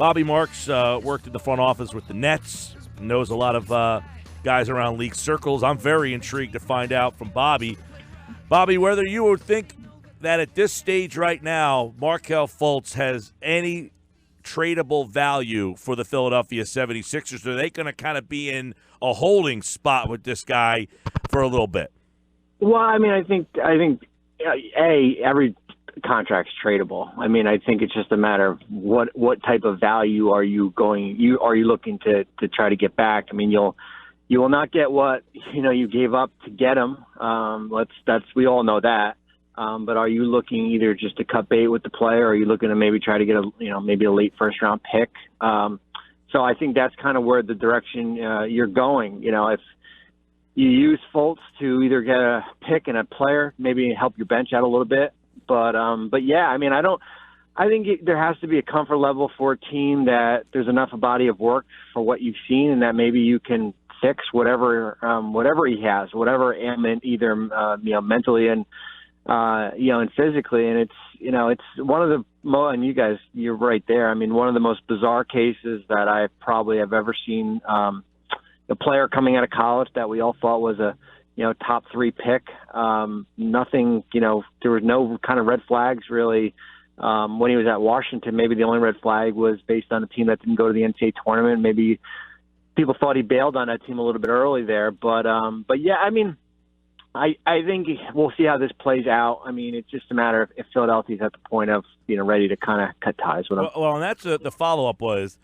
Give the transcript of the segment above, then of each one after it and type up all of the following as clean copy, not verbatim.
Bobby Marks worked in the front office with the Nets, knows a lot of guys around league circles. I'm very intrigued to find out from Bobby. Bobby, whether you would think that at this stage right now, Markelle Fultz has any tradable value for the Philadelphia 76ers. Are they going to kind of be in a holding spot with this guy for a little bit? Well, I mean, I think every contract's tradable. I mean, I think it's just a matter of what type of value are you looking to try to get back. I mean, you will not get what you gave up to get him. We all know that. But are you looking either just to cut bait with the player, or are you looking to maybe try to get maybe a late first round pick? So I think that's kind of where the direction you're going. If you use Fultz to either get a pick and a player, maybe help your bench out a little bit. But yeah, I mean, I think there has to be a comfort level for a team that there's enough a body of work for what you've seen, and that maybe you can fix whatever he has, whatever ailment, either mentally and and physically. And it's one of the and you guys, you're right there. I mean, one of the most bizarre cases that I probably have ever seen. A player coming out of college that we all thought was a top 3 pick. Nothing, there was no kind of red flags really. When he was at Washington, maybe the only red flag was based on a team that didn't go to the NCAA tournament. Maybe people thought he bailed on that team a little bit early there. But yeah, I mean, I think we'll see how this plays out. I mean, it's just a matter of if Philadelphia's at the point of ready to kind of cut ties with him. Well, and that's the follow-up was,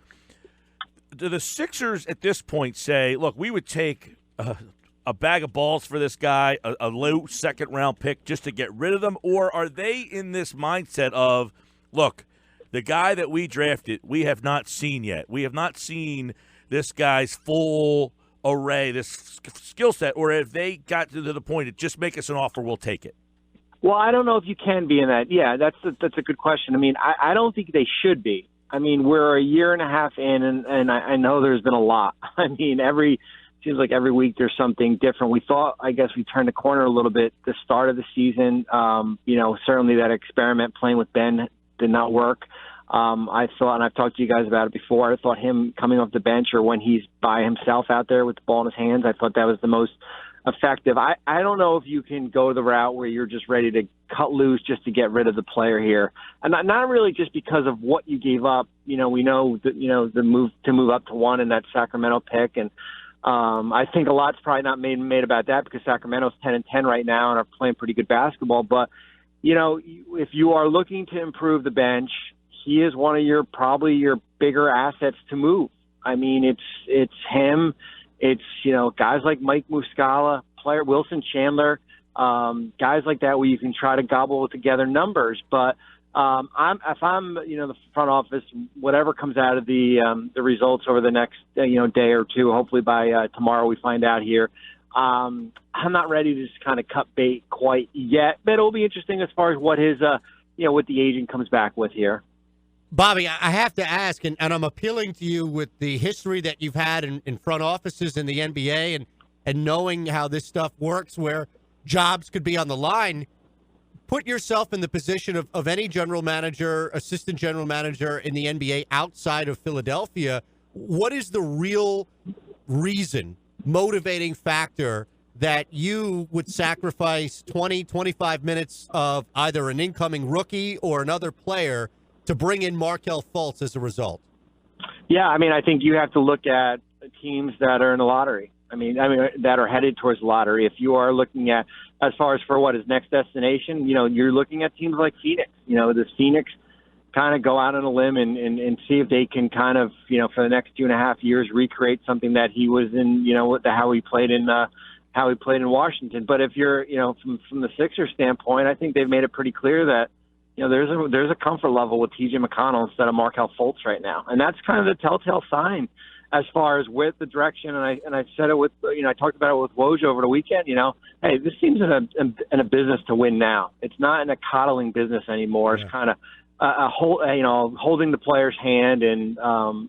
do the Sixers at this point say, look, we would take a bag of balls for this guy, a low second-round pick just to get rid of them? Or are they in this mindset of, look, the guy that we drafted, we have not seen yet. We have not seen this guy's full array, this skill set, or if they got to the point of just make us an offer, we'll take it? Well, I don't know if you can be in that. Yeah, that's a good question. I mean, I don't think they should be. I mean, we're a year and a half in, and I know there's been a lot. I mean, seems like every week there's something different. We thought, I guess, we turned the corner a little bit the start of the season. Certainly that experiment playing with Ben did not work. I thought, and I've talked to you guys about it before, I thought him coming off the bench or when he's by himself out there with the ball in his hands, I thought that was the most effective. I don't know if you can go the route where you're just ready to cut loose just to get rid of the player here. And not really just because of what you gave up. We know that, the move to move up to 1 in that Sacramento pick. And I think a lot's probably not made about that because Sacramento's 10-10 right now and are playing pretty good basketball. But, if you are looking to improve the bench, he is one of probably your bigger assets to move. I mean, it's him. It's, guys like Mike Muscala, player Wilson Chandler, guys like that where you can try to gobble together numbers. But if I'm the front office, whatever comes out of the results over the next day or two, hopefully by tomorrow we find out here. I'm not ready to just kind of cut bait quite yet, but it'll be interesting as far as what his what the agent comes back with here. Bobby, I have to ask, and I'm appealing to you with the history that you've had in front offices in the NBA and knowing how this stuff works where jobs could be on the line. Put yourself in the position of any general manager, assistant general manager in the NBA outside of Philadelphia. What is the real reason, motivating factor that you would sacrifice 20, 25 minutes of either an incoming rookie or another player to bring in Markelle Fultz as a result? Yeah, I mean, I think you have to look at teams that are in the lottery. I mean, that are headed towards the lottery. If you are looking at, as far as for what is next destination, you're looking at teams like Phoenix. Does Phoenix kind of go out on a limb and see if they can kind of, for the next 2.5 years, recreate something that he was in, how he played in Washington. But if you're, from the Sixers standpoint, I think they've made it pretty clear that, there's a comfort level with T.J. McConnell instead of Markelle Fultz right now, and that's kind of the telltale sign as far as with the direction. And I said it with I talked about it with Woj over the weekend. Hey, this team's in a business to win now. It's not in a coddling business anymore. It's kind of holding the player's hand and and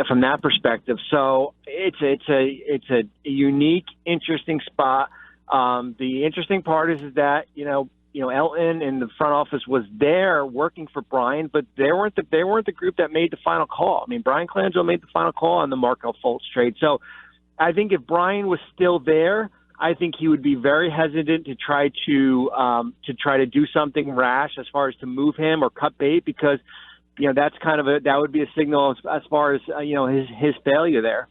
from that perspective. So it's a unique, interesting spot. The interesting part is that Elton and the front office was there working for Brian, but they weren't the group that made the final call. I mean, Brian Colangelo made the final call on the Markelle Fultz trade. So I think if Brian was still there, I think he would be very hesitant to try to do something rash as far as to move him or cut bait, because that's that would be a signal as far as his failure there.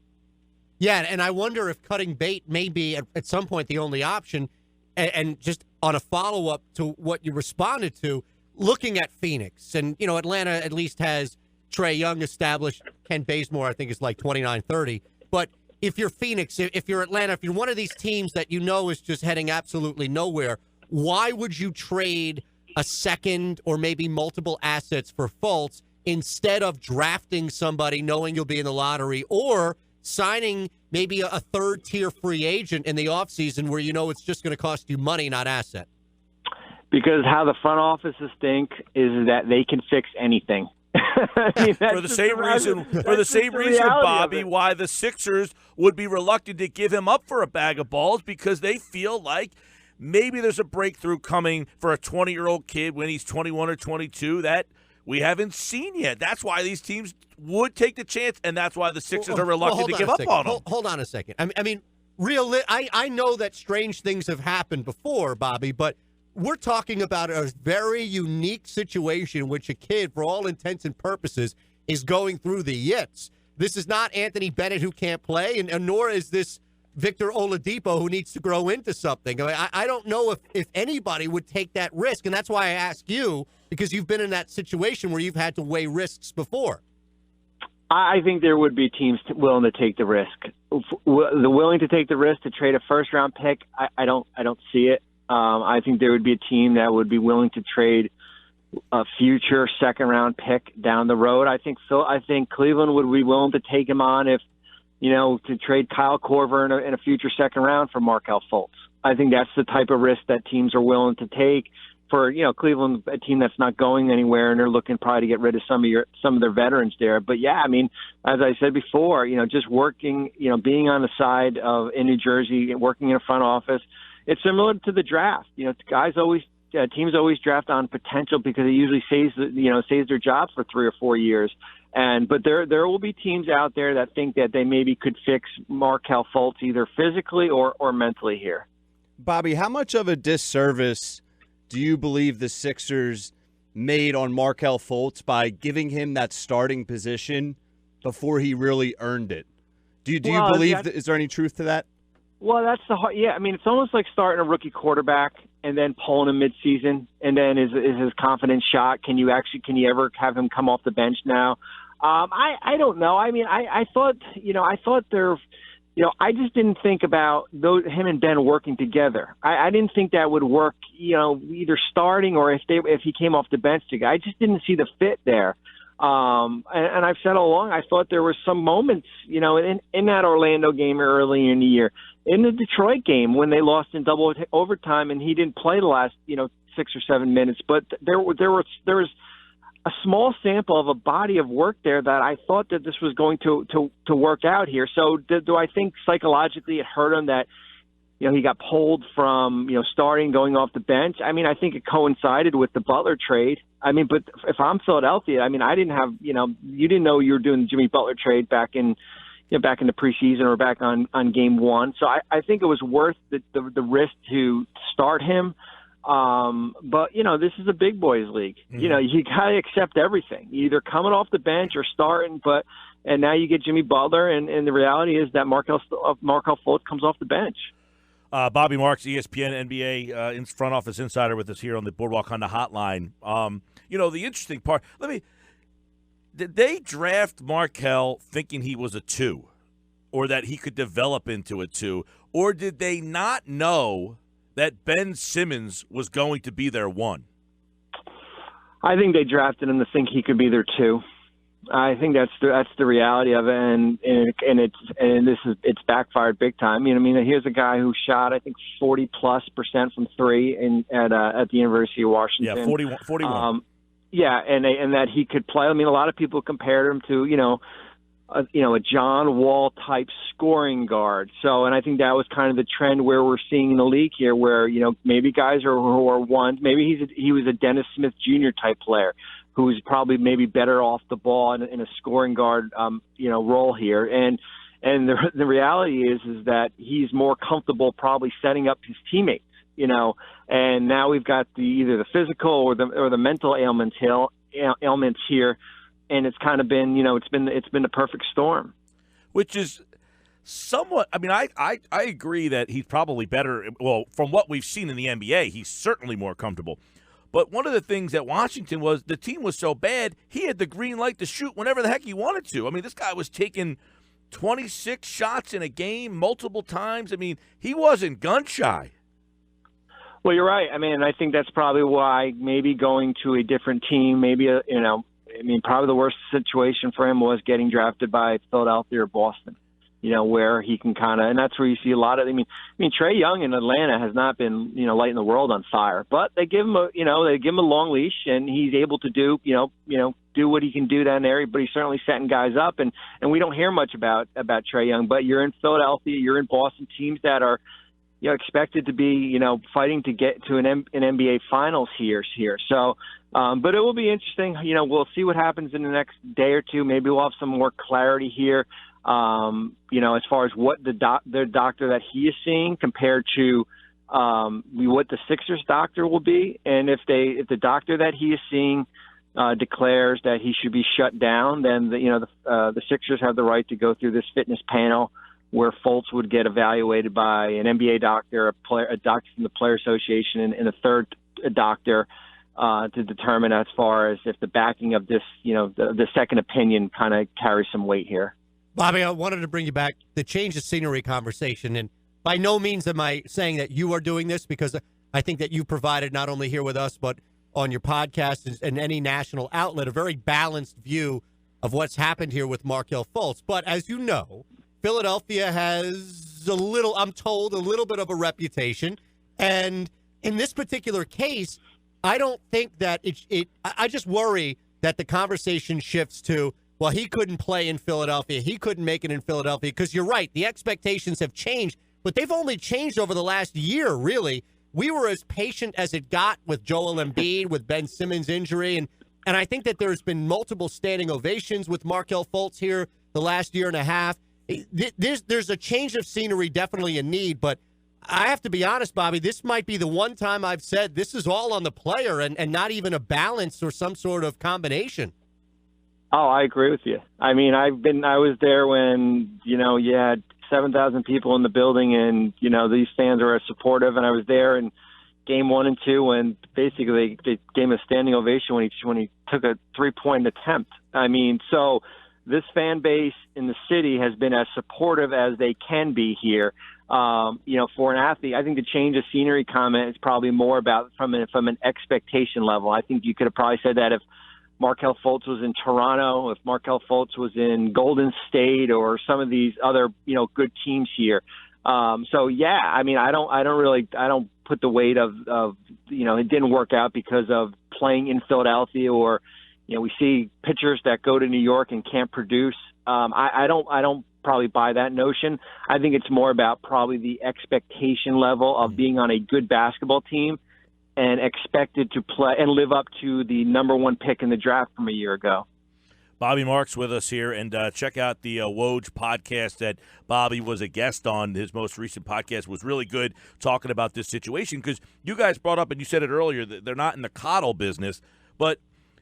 Yeah, and I wonder if cutting bait may be at some point the only option. And just on a follow-up to what you responded to, looking at Phoenix, and, Atlanta at least has Trae Young established. Ken Bazemore, I think, is like 29-30. But if you're Phoenix, if you're Atlanta, if you're one of these teams that is just heading absolutely nowhere, why would you trade a second or maybe multiple assets for Fultz instead of drafting somebody knowing you'll be in the lottery, or signing maybe a third-tier free agent in the offseason where it's just going to cost you money, not asset? Because how the front offices think is that they can fix anything. For the same reason, Bobby, why the Sixers would be reluctant to give him up for a bag of balls, because they feel like maybe there's a breakthrough coming for a 20-year-old kid when he's 21 or 22 that we haven't seen yet. That's why these teams would take the chance, and that's why the Sixers are reluctant to give up on him. Hold on a second. I mean, I know that strange things have happened before, Bobby, but we're talking about a very unique situation in which a kid, for all intents and purposes, is going through the yips. This is not Anthony Bennett who can't play, and nor is this Victor Oladipo who needs to grow into something. I don't know if anybody would take that risk, and that's why I ask you, because you've been in that situation where you've had to weigh risks before. I think there would be teams willing to take the risk. The willing to take the risk to trade a first-round pick, I don't see it. I think there would be a team that would be willing to trade a future second-round pick down the road. I think Cleveland would be willing to take him on if, to trade Kyle Korver in a future second round for Markelle Fultz. I think that's the type of risk that teams are willing to take. For Cleveland, a team that's not going anywhere, and they're looking probably to get rid of some of their veterans there. But yeah, I mean, as I said before, just working, being on the side of in New Jersey, working in a front office, it's similar to the draft. Teams always draft on potential because it usually saves their job for 3 or 4 years. But there will be teams out there that think that they maybe could fix Markelle Fultz either physically or mentally here. Bobby, how much of a disservice do you believe the Sixers made on Markelle Fultz by giving him that starting position before he really earned it? Do you believe that? Is there any truth to that? Well, that's yeah. I mean, it's almost like starting a rookie quarterback and then pulling him midseason, and then is his confidence shot? Can you ever have him come off the bench now? I don't know. I mean, I thought there. I just didn't think about him and Ben working together. I didn't think that would work, either starting or if he came off the bench together. I just didn't see the fit there. And I've said all along, I thought there were some moments, in that Orlando game early in the year, in the Detroit game when they lost in double overtime and he didn't play the last, 6 or 7 minutes. But there was a small sample of a body of work there that I thought that this was going to work out here. So do I think psychologically it hurt him that, he got pulled from, starting, going off the bench? I mean, I think it coincided with the Butler trade. I mean, but if I'm Philadelphia, I mean, I didn't have, you didn't know you were doing the Jimmy Butler trade back in the preseason or back on game one. So I think it was worth the risk to start him. But this is a big boys league. Mm-hmm. You gotta accept everything, either coming off the bench or starting. And now you get Jimmy Butler, and the reality is that Markelle Fultz comes off the bench. Bobby Marks, ESPN NBA in front office insider, with us here on the Boardwalk Honda Hotline. The interesting part. Did they draft Markelle thinking he was a 2, or that he could develop into a 2, or did they not know that Ben Simmons was going to be their 1? I think they drafted him to think he could be their 2. I think that's the reality of it, and it's backfired big time. Here's a guy who shot, I think, 40+% from 3 at the University of Washington. Yeah, 41. And that he could play. I mean, a lot of people compared him to a John Wall type scoring guard. So, and I think that was kind of the trend where we're seeing in the league here, where maybe guys who are ones. Maybe he was a Dennis Smith Jr. type player who's probably maybe better off the ball in a scoring guard role here. And the reality is that he's more comfortable probably setting up his teammates. And now we've got either the physical or the mental ailments here. And it's kind of been, it's been the perfect storm. Which is somewhat, I mean, I agree that he's probably better. Well, from what we've seen in the NBA, he's certainly more comfortable. But one of the things at Washington was the team was so bad, he had the green light to shoot whenever the heck he wanted to. I mean, this guy was taking 26 shots in a game multiple times. I mean, he wasn't gun shy. Well, you're right. I mean, I think that's probably why maybe going to a different team, probably the worst situation for him was getting drafted by Philadelphia or Boston, where he can and that's where you see a lot of, Trae Young in Atlanta has not been, lighting the world on fire, but they give him a long leash and he's able to do what he can do down there, but he's certainly setting guys up and we don't hear much about Trae Young, but you're in Philadelphia, you're in Boston, teams that are, expected to be, fighting to get to an NBA Finals here. So, but it will be interesting. We'll see what happens in the next day or two. Maybe we'll have some more clarity here, as far as what the doctor that he is seeing compared to what the Sixers doctor will be. And if the doctor that he is seeing declares that he should be shut down, then the Sixers have the right to go through this fitness panel where Fultz would get evaluated by an NBA doctor, a doctor from the Player Association, and a third doctor to determine as far as if the backing of this, the second opinion kind of carries some weight here. Bobby, I wanted to bring you back the change of scenery conversation. And by no means am I saying that you are doing this, because I think that you provided not only here with us, but on your podcast and any national outlet, a very balanced view of what's happened here with Markelle Fultz. But as you know, Philadelphia has I'm told, a little bit of a reputation. And in this particular case, I don't think that I just worry that the conversation shifts to, well, he couldn't play in Philadelphia. He couldn't make it in Philadelphia. Because you're right, the expectations have changed, but they've only changed over the last year, really. We were as patient as it got with Joel Embiid, with Ben Simmons' injury. And I think that there's been multiple standing ovations with Markelle Fultz here the last year and a half. There's a change of scenery, definitely a need, but I have to be honest, Bobby, this might be the one time I've said this is all on the player and not even a balance or some sort of combination. Oh, I agree with you. I mean, I was there when, you had 7,000 people in the building and, these fans are as supportive, and I was there in game 1 and 2 and basically they gave him a standing ovation when he took a 3-point attempt. I mean, so this fan base in the city has been as supportive as they can be here. For an athlete, I think the change of scenery comment is probably more about from an expectation level. I think you could have probably said that if Markelle Fultz was in Toronto, if Markelle Fultz was in Golden State or some of these other, good teams here. So yeah, I mean, I don't put the weight of it didn't work out because of playing in Philadelphia, or, we see pitchers that go to New York and can't produce. I don't probably buy that notion. I think it's more about probably the expectation level of being on a good basketball team and expected to play and live up to the number 1 pick in the draft from a year ago. Bobby Marks with us here, and check out the Woj podcast that Bobby was a guest on. His most recent podcast was really good, talking about this situation, because you guys brought up, and you said it earlier, that they're not in the coddle business, but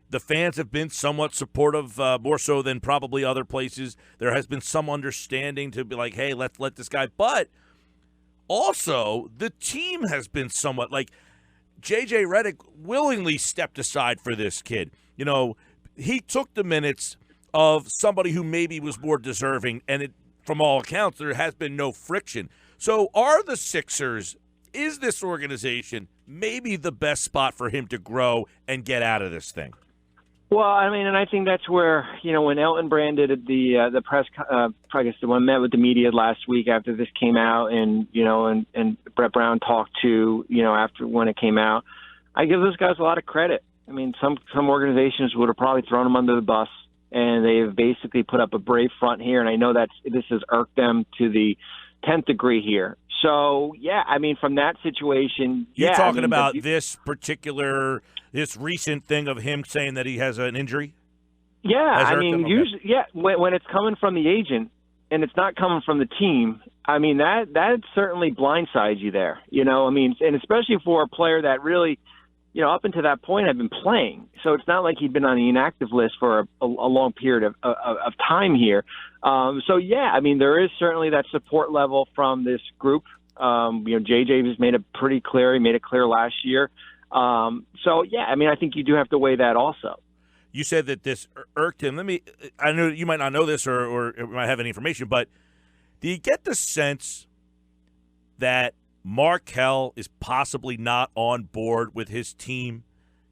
the fans have been somewhat supportive, more so than probably other places. There has been some understanding to be like, hey, let's let this guy. But also, the team has been somewhat like J.J. Redick willingly stepped aside for this kid. He took the minutes of somebody who maybe was more deserving, and from all accounts, there has been no friction. So are the Sixers, is this organization maybe the best spot for him to grow and get out of this thing? Well, I mean, and I think that's where, when Elton Brand did the press, I guess the one met with the media last week after this came out, and, and Brett Brown talked to, after when it came out, I give those guys a lot of credit. I mean, some organizations would have probably thrown him under the bus. and they've basically put up a brave front here. And I know this has irked them to the 10th degree here. So, yeah, I mean, from that situation, you're talking about this recent thing of him saying that he has an injury? Yeah, I mean, okay. usually, when it's coming from the agent and it's not coming from the team, I mean, that certainly blindsides you there. You know, I mean, and especially for a player that really, you know, up until that point had been playing. So it's not like he'd been on the inactive list for a long period of time here. So, yeah, I mean, there is certainly that support level from this group. You know, JJ has made it pretty clear. He made it clear last year. So, yeah, I mean, I think you do have to weigh that also. You said that this irked him. I know you might not know this or might have any information, but do you get the sense that Markelle is possibly not on board with his team?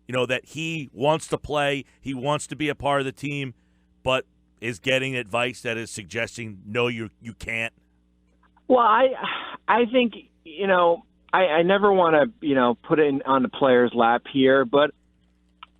You know, that he wants to play, he wants to be a part of the team, but is getting advice that is suggesting, no, you can't? Well, I think, you know, I never want to, you know, put it on the player's lap here, but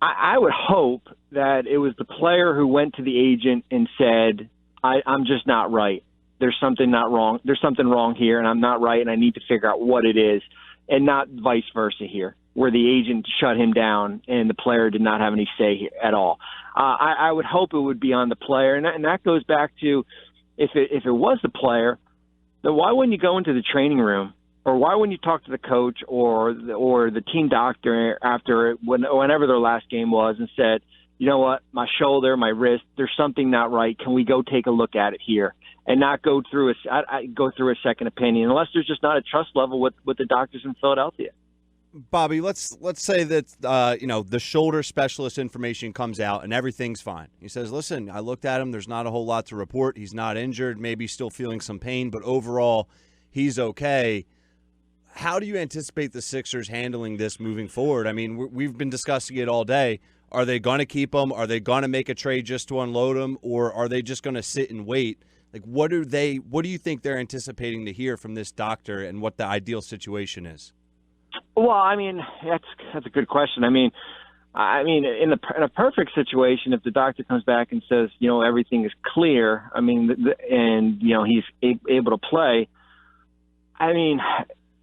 I would hope that it was the player who went to the agent and said, I'm just not right. There's something not wrong. There's something wrong here, and I'm not right, and I need to figure out what it is, and not vice versa here, where the agent shut him down and the player did not have any say here at all. I would hope it would be on the player, and that goes back to if it was the player, then why wouldn't you go into the training room, or why wouldn't you talk to the coach or the team doctor whenever their last game was and said, you know what, my shoulder, my wrist, there's something not right. Can we go take a look at it here? And not go through a second opinion, unless there's just not a trust level with the doctors in Philadelphia. Bobby, let's say that you know, the shoulder specialist information comes out and everything's fine. He says, "Listen, I looked at him. There's not a whole lot to report. He's not injured. Maybe still feeling some pain, but overall, he's okay." How do you anticipate the Sixers handling this moving forward? I mean, we've been discussing it all day. Are they going to keep him? Are they going to make a trade just to unload him, or are they just going to sit and wait? Like, what do you think they're anticipating to hear from this doctor, and what the ideal situation is? Well, I mean, that's a good question. I mean, in a perfect situation, if the doctor comes back and says, you know, everything is clear, I mean, and you know he's able to play, I mean,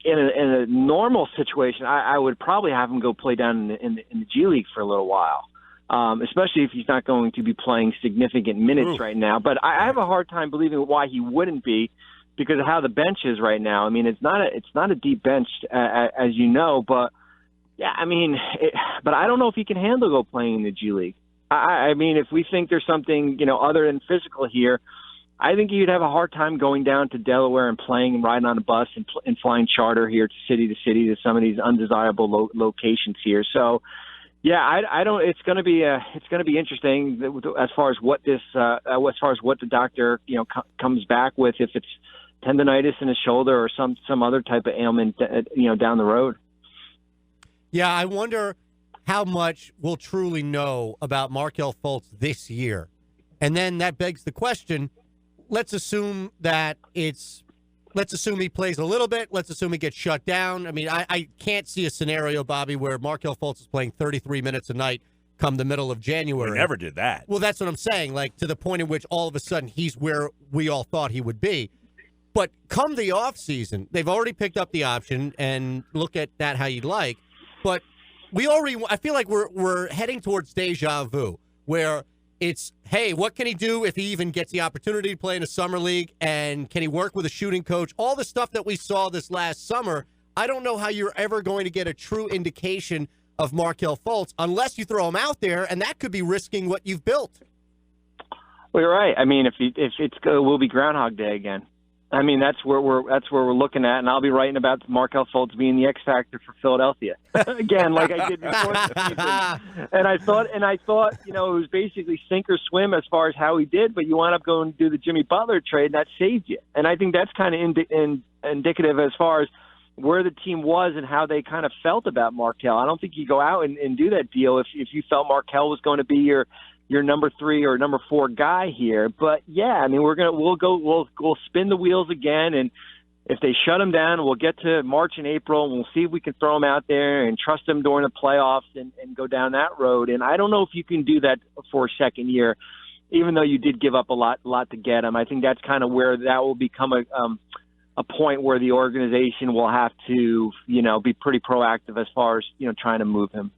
in a normal situation, I would probably have him go play down in the G League for a little while. Especially if he's not going to be playing significant minutes right now. But I have a hard time believing why he wouldn't be, because of how the bench is right now. I mean, it's not a deep bench, as you know. But yeah, I mean, but I don't know if he can handle playing in the G League. I mean, if we think there's something, you know, other than physical here, I think you'd have a hard time going down to Delaware and playing and riding on a bus and flying charter here to city to some of these undesirable locations here. So. Yeah, I don't. It's going to be interesting as far as what the doctor, you know, comes back with, if it's tendonitis in his shoulder or some other type of ailment, you know, down the road. Yeah, I wonder how much we'll truly know about Markelle Fultz this year, and then that begs the question. Let's assume he plays a little bit. Let's assume he gets shut down. I mean, I can't see a scenario, Bobby, where Markelle Fultz is playing 33 minutes a night come the middle of January. We never did that. Well, that's what I'm saying, like to the point in which all of a sudden he's where we all thought he would be. But come the offseason, they've already picked up the option, and look at that how you'd like. But I feel like we're heading towards deja vu, where it's, hey, what can he do if he even gets the opportunity to play in a summer league? And can he work with a shooting coach? All the stuff that we saw this last summer, I don't know how you're ever going to get a true indication of Markelle Fultz unless you throw him out there, and that could be risking what you've built. Well, you're right. I mean, we'll be Groundhog Day again. I mean, that's where we're looking at, and I'll be writing about Markelle Fultz being the X factor for Philadelphia again, like I did before the season. And I thought, you know, it was basically sink or swim as far as how he did, but you wound up going to do the Jimmy Butler trade, and that saved you. And I think that's kind of indicative as far as where the team was and how they kind of felt about Markelle. I don't think you go out and do that deal if you felt Markelle was going to be your number 3 or number 4 guy here. But yeah, I mean, we'll spin the wheels again, and if they shut him down, we'll get to March and April, and we'll see if we can throw him out there and trust him during the playoffs and go down that road. And I don't know if you can do that for a second year even though you did give up a lot to get him. I think that's kind of where that will become a point where the organization will have to, be pretty proactive as far as, trying to move him.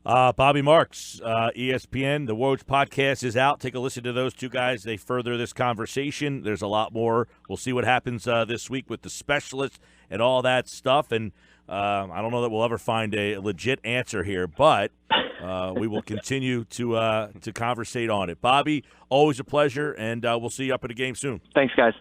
Bobby Marks, ESPN, the Woj podcast is out. Take a listen to those two guys. They further this conversation. There's a lot more. We'll see what happens this week with the specialists and all that stuff. And I don't know that we'll ever find a legit answer here, but we will continue to conversate on it. Bobby, always a pleasure, and we'll see you up at the game soon. Thanks, guys.